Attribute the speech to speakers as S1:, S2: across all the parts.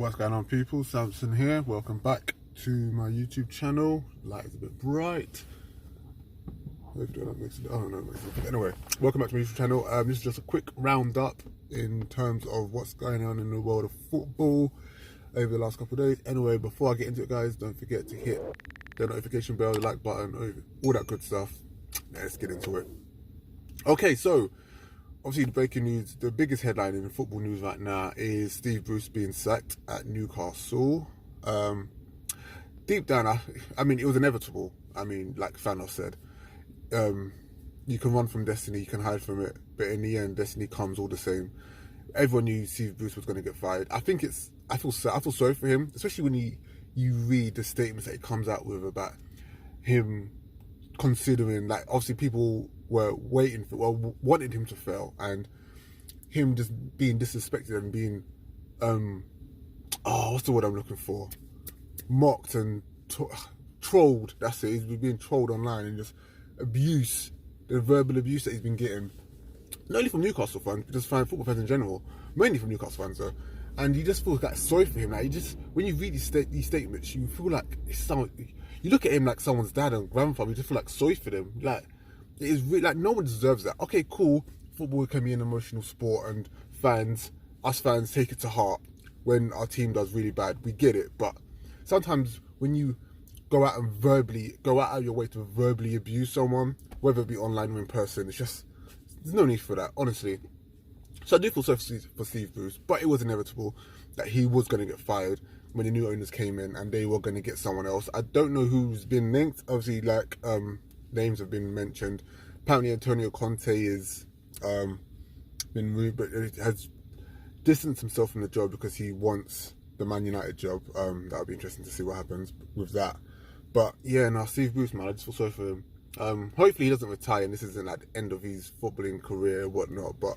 S1: What's going on, people? Samson here. Welcome back to my YouTube channel. Light is a bit bright. Hopefully that makes it. I don't know. Anyway, welcome back to my YouTube channel. This is just a quick roundup in terms of what's going on in the world of football over the last couple of days. Anyway, before I get into it, guys, don't forget to hit the notification bell, the like button, all that good stuff. Let's get into it. Okay, so obviously the breaking news, the biggest headline in football news right now is Steve Bruce being sacked at Newcastle. Deep down, I mean, it was inevitable. I mean, like Thanos said, you can run from destiny, you can hide from it, but in the end, destiny comes all the same. Everyone knew Steve Bruce was going to get fired. I feel sorry for him, especially when you read the statements that he comes out with about him considering, like, obviously people were wanted him to fail, and him just being disrespected and being what's the word I'm looking for, mocked and trolled. That's it. He's been being trolled online, and just abuse, the verbal abuse that he's been getting, not only from Newcastle fans, but just football fans in general, mainly from Newcastle fans though. And you just feel like sorry for him. Like, you just, when you read these statements, you feel like you look at him like someone's dad and grandfather. You just feel like sorry for them. Like, it is really, like, no one deserves that. Okay, cool. Football can be an emotional sport, and us fans take it to heart when our team does really bad. We get it, but sometimes when you go out of your way to verbally abuse someone, whether it be online or in person, it's just, there's no need for that, honestly. So I do feel sorry for Steve Bruce, but it was inevitable that he was going to get fired when the new owners came in, and they were going to get someone else. I don't know who's been linked. Obviously, like, names have been mentioned. Apparently Antonio Conte is been rude, but has distanced himself from the job because he wants the Man United job. That'll be interesting to see what happens with that. But yeah, now Steve Bruce, man, I just feel sorry for him. Hopefully he doesn't retire and this isn't like the end of his footballing career or whatnot, but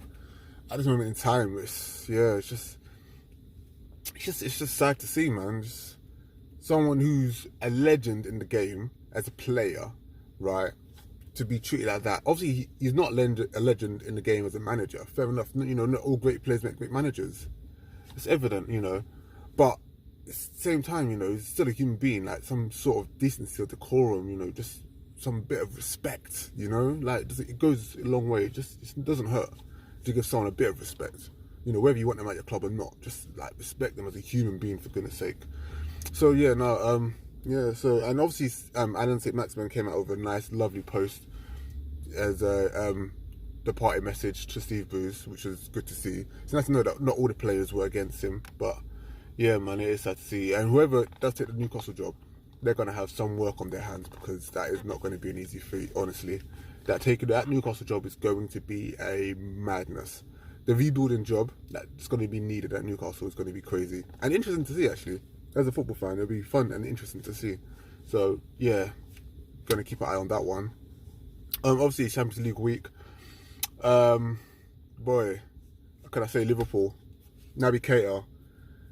S1: at this moment in time, it's just sad to see, man. Just someone who's a legend in the game as a player, right, to be treated like that. Obviously, he's not a legend in the game as a manager. Fair enough. You know, not all great players make great managers. It's evident, you know. But at the same time, you know, he's still a human being, like some sort of decency or decorum, you know, just some bit of respect, you know. Like, it goes a long way. It doesn't hurt to give someone a bit of respect. You know, whether you want them at your club or not, just like respect them as a human being, for goodness sake. So yeah, no, yeah. So, and obviously, Alan St. Maximin came out with a nice, lovely post as the party message to Steve Bruce, which was good to see. It's nice to know that not all the players were against him, but yeah, man, it is sad to see. And whoever does take the Newcastle job, they're gonna have some work on their hands, because that is not going to be an easy feat, honestly. That Newcastle job is going to be a madness. The rebuilding job that's going to be needed at Newcastle is going to be crazy and interesting to see, actually. As a football fan, it'll be fun and interesting to see. So yeah, going to keep an eye on that one. Obviously, Champions League week. Boy, how can I say, Liverpool, Naby Keita.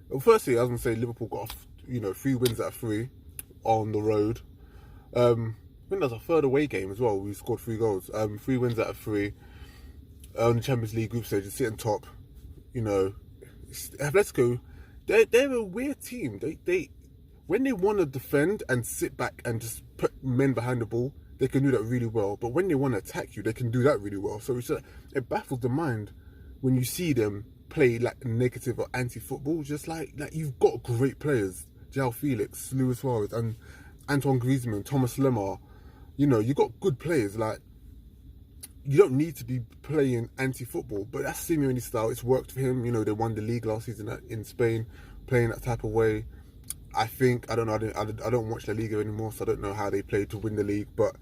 S1: Well, firstly, I was going to say Liverpool got off, 3 wins out of 3 on the road. I think that was our third away game as well. We scored 3 goals. 3 wins out of 3 on the Champions League group stage, sitting top. You know, Atletico, they're a weird team. They when they want to defend and sit back and just put men behind the ball, they can do that really well. But when they want to attack you, they can do that really well. So it baffles the mind when you see them play like negative or anti-football. Just like you've got great players, João Felix, Luis Suarez, and Antoine Griezmann, Thomas Lemar. You know, you got good players. Like, you don't need to be playing anti-football, but that's Simeone's style. It's worked for him. You know, they won the league last season in Spain, playing that type of way. I don't know. I don't watch La Liga anymore, so I don't know how they play to win the league. But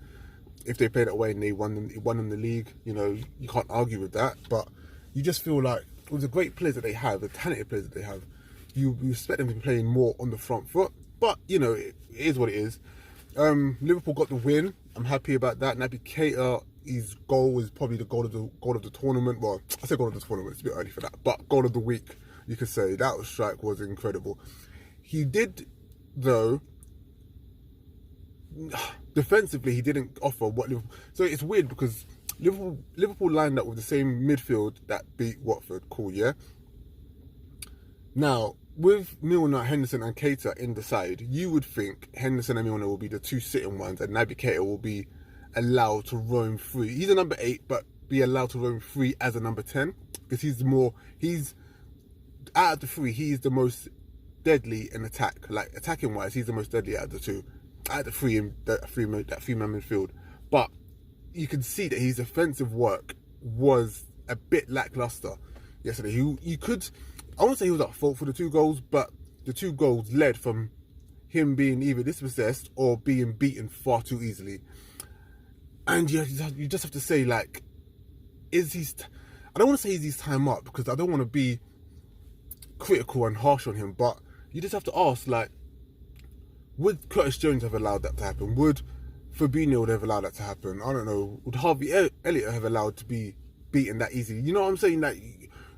S1: if they play that way and they won them the league, you know, you can't argue with that. But you just feel like with the great players that they have, the talented players that they have, you expect them to be playing more on the front foot. But you know, it is what it is. Liverpool got the win. I'm happy about that. Naby Keita, his goal was probably the goal of the tournament. Well, I say goal of the tournament, it's a bit early for that, but goal of the week, you could say. That strike was incredible. He did, though, defensively, he didn't offer what Liverpool. So it's weird because Liverpool lined up with the same midfield that beat Watford. Cool, yeah. Now, with Milner, Henderson and Keita in the side, you would think Henderson and Milner will be the two sitting ones and Naby Keita will be allowed to roam free. He's a number 8, but be allowed to roam free as a number 10 because he's out of the three, he's the most deadly in attack. Like attacking wise, he's the most deadly out of the two. Out of the three in that three-man midfield. But you can see that his offensive work was a bit lackluster yesterday. I won't say he was at fault for the 2 goals, but the 2 goals led from him being either dispossessed or being beaten far too easily. And you just have to say, like, I don't want to say is his time up because I don't want to be critical and harsh on him, but you just have to ask, like, would Curtis Jones have allowed that to happen? Would Fabinho have allowed that to happen? I don't know. Would Harvey Elliott have allowed to be beaten that easily? You know what I'm saying? Like,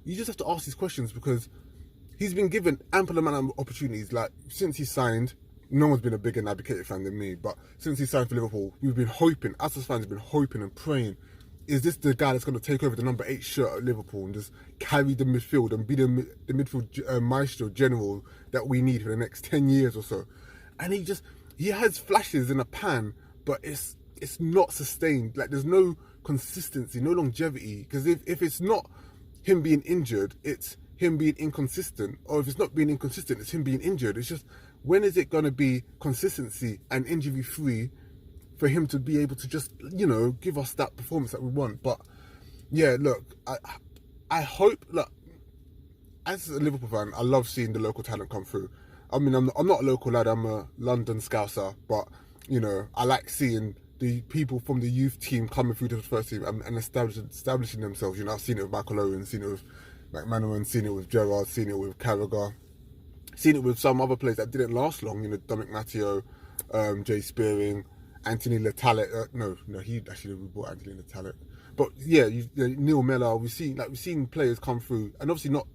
S1: you just have to ask these questions because he's been given ample amount of opportunities. Like, since he signed, no one's been a bigger Naby Keita fan than me, but since he signed for Liverpool, we've been hoping, us as fans have been hoping and praying, is this the guy that's going to take over the number 8 shirt at Liverpool and just carry the midfield and be the midfield maestro general that we need for the next 10 years or so? And he has flashes in a pan, but it's not sustained. Like, there's no consistency, no longevity, because if it's not him being injured, it's him being inconsistent, or if it's not being inconsistent, it's him being injured. It's just, when is it going to be consistency and injury free for him to be able to just, you know, give us that performance that we want? But yeah, look, I hope, look, as a Liverpool fan, I love seeing the local talent come through. I mean, I'm not a local lad, I'm a London Scouser, but, you know, I like seeing the people from the youth team coming through to the first team and establishing themselves. You know, I've seen it with Michael Owen, seen it with McManaman, seen it with Gerrard, seen it with Carragher, seen it with some other players that didn't last long. You know, Dominic Matteo, Jay Spearing, Anthony Letale. We bought Anthony Letale. But yeah, Neil Mellor. We've seen players come through, and obviously not,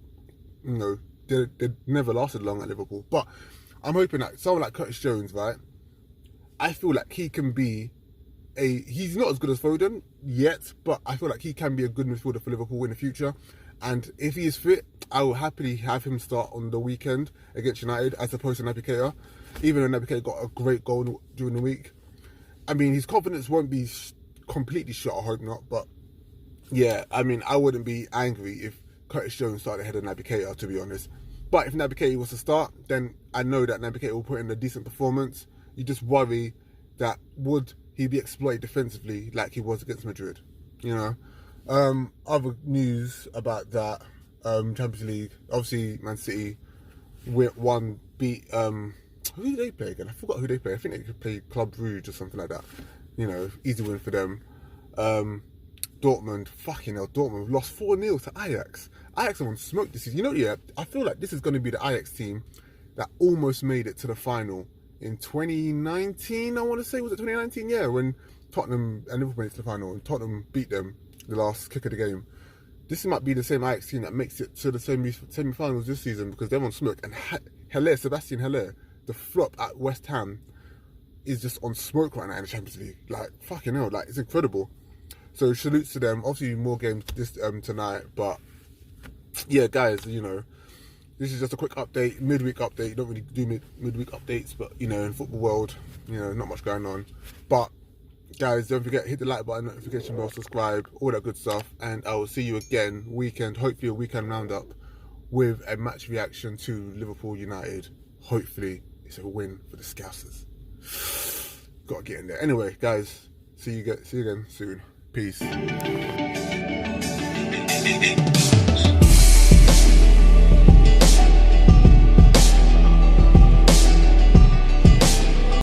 S1: you know, they never lasted long at Liverpool. But I'm hoping that someone like Curtis Jones, right? I feel like he can be he's not as good as Foden yet, but I feel like he can be a good midfielder for Liverpool in the future. And if he is fit, I will happily have him start on the weekend against United as opposed to Naby Keita. Even though Naby Keita got a great goal during the week. I mean, his confidence won't be completely shot, I hope not. But yeah, I mean, I wouldn't be angry if Curtis Jones started ahead of Naby Keita, to be honest. But if Naby Keita was to start, then I know that Naby Keita will put in a decent performance. You just worry that would he be exploited defensively like he was against Madrid, you know? Other news about that, Champions League, obviously Man City beat, who did they play again? I forgot who they play. I think they could play Club Brugge or something like that. You know, easy win for them. Dortmund, fucking hell, Dortmund lost 4-0 to Ajax. Ajax are on smoke this season. You know, yeah, I feel like this is going to be the Ajax team that almost made it to the final in 2019, I want to say. Was it 2019? Yeah, when Tottenham and Liverpool made it to the final and Tottenham beat them the last kick of the game. This might be the same Ajax team that makes it to the semi-finals this season because they're on smoke. And Sebastian Haller, the flop at West Ham, is just on smoke right now in the Champions League. Like, fucking hell, like, it's incredible. So salutes to them. Obviously more games this tonight, but yeah, guys, you know, this is just a quick update, midweek update. You don't really do midweek updates, but you know, in football world, you know, not much going on. But guys, don't forget, hit the like button, notification bell, subscribe, all that good stuff, and I will see you again weekend, hopefully a weekend roundup with a match reaction to Liverpool United. Hopefully it's a win for the Scousers. Gotta get in there. Anyway, guys, see you again soon. Peace.